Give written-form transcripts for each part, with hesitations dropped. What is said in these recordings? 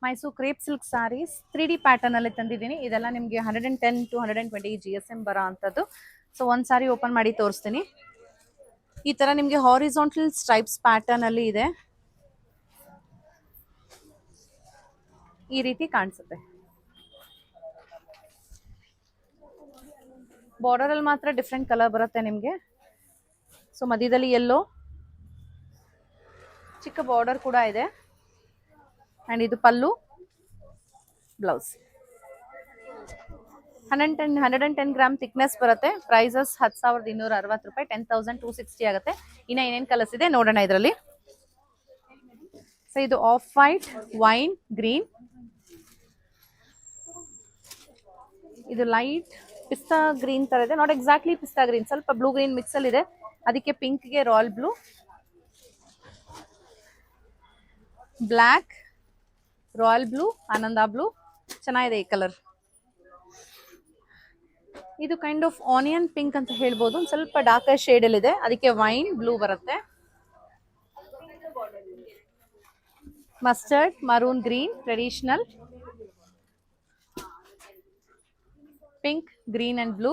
Mysuru crepe silk sarees 3D pattern ಅಲ್ಲಿ ತಂದಿದ್ದೀನಿ. ಇದೆಲ್ಲ ನಿಮಗೆ 110 to 120 GSM ಬರೋ ಅಂಥದ್ದು. ಸೊ ಒಂದು ಸಾರಿ ಓಪನ್ ಮಾಡಿ ತೋರಿಸ್ತೀನಿ. ಈ ತರ ನಿಮಗೆ ಹಾರಿಜಾಂಟಲ್ ಸ್ಟ್ರೈಪ್ಸ್ ಪ್ಯಾಟರ್ನ್ ಅಲ್ಲಿ ಇದೆ. ಈ ರೀತಿ ಕಾಣಿಸುತ್ತೆ. ಬಾರ್ಡರ್ ಅಲ್ಲಿ ಮಾತ್ರ ಡಿಫ್ರೆಂಟ್ ಕಲರ್ ಬರುತ್ತೆ ನಿಮಗೆ. ಸೊ ಮಧ್ಯದಲ್ಲಿ ಯೆಲ್ಲೋ, ಚಿಕ್ಕ ಬಾರ್ಡರ್ ಕೂಡ ಇದೆ. ಅಂಡ್ ಇದು ಪಲ್ಲು, ಬ್ಲೌಸ್. 110 ಗ್ರಾಮ್ ಥಿಕ್ನೆಸ್ ಬರುತ್ತೆ. ಪ್ರೈಸಸ್ 10,260 ರೂಪಾಯಿ, 10,260 ಆಗುತ್ತೆ. ಇನ್ನ ಏನೇನು ಕಲರ್ಸ್ ಇದೆ ನೋಡೋಣ ಇದರಲ್ಲಿ. ಸೊ ಇದು ಆಫ್ ವೈಟ್, ವೈನ್, ಗ್ರೀನ್, ಇದು ಲೈಟ್ ಪಿಸ್ತಾ ಗ್ರೀನ್ ತರ ಇದೆ. ನಾಟ್ ಎಕ್ಸಾಕ್ಟ್ಲಿ ಪಿಸ್ತಾ ಗ್ರೀನ್, ಸ್ವಲ್ಪ ಬ್ಲೂ ಗ್ರೀನ್ ಮಿಕ್ಸ್ ಅಲ್ಲಿ ಇದೆ. ಅದಕ್ಕೆ ಪಿಂಕ್ಗೆ royal blue, black, royal blue, ಆನಂದ ಬ್ಲೂ. ಚೆನ್ನಾಗಿದೆ ಈ ಕಲರ್. ಇದು ಕೈಂಡ್ ಆಫ್ ಆನಿಯನ್ ಪಿಂಕ್ ಅಂತ ಹೇಳ್ಬೋದು. ಸ್ವಲ್ಪ ಡಾರ್ಕರ್ ಶೇಡ್ ಅಲ್ಲಿ ಇದೆ. ಅದಕ್ಕೆ ವೈನ್ ಬ್ಲೂ ಬರುತ್ತೆ. Mustard, maroon, green, traditional, pink, green and blue.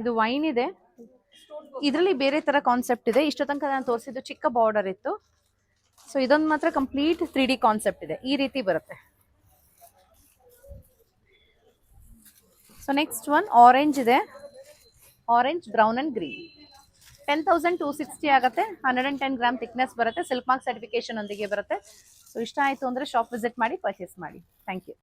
ಇದು ವೈನ್ ಇದೆ. ಇದರಲ್ಲಿ ಬೇರೆ ತರ ಕಾನ್ಸೆಪ್ಟ್ ಇದೆ. ಇಷ್ಟು ತನಕ ನಾನು ತೋರಿಸಿದ್ದು ಚಿಕ್ಕ ಬಾರ್ಡರ್ ಇತ್ತು. ಸೊ ಇದೊಂದು ಮಾತ್ರ ಕಂಪ್ಲೀಟ್ 3D ಕಾನ್ಸೆಪ್ಟ್ ಇದೆ. ಈ ರೀತಿ ಬರುತ್ತೆ. ಸೊ ನೆಕ್ಸ್ಟ್ ಒನ್ ಆರೆಂಜ್ ಇದೆ. Orange, brown and green. 10,260 ಆಗುತ್ತೆ. 110 ಗ್ರಾಮ್ ಥಿಕ್ನೆಸ್ ಬರುತ್ತೆ. ಸಿಲ್ಕ್ ಮಾರ್ಕ್ ಸರ್ಟಿಫಿಕೇಶನ್ ಒಂದಿಗೆ ಬರುತ್ತೆ. ಸೊ ಇಷ್ಟ ಆಯಿತು ಅಂದರೆ ಶಾಪ್ ವಿಸಿಟ್ ಮಾಡಿ ಪರ್ಚೇಸ್ ಮಾಡಿ. Thank you.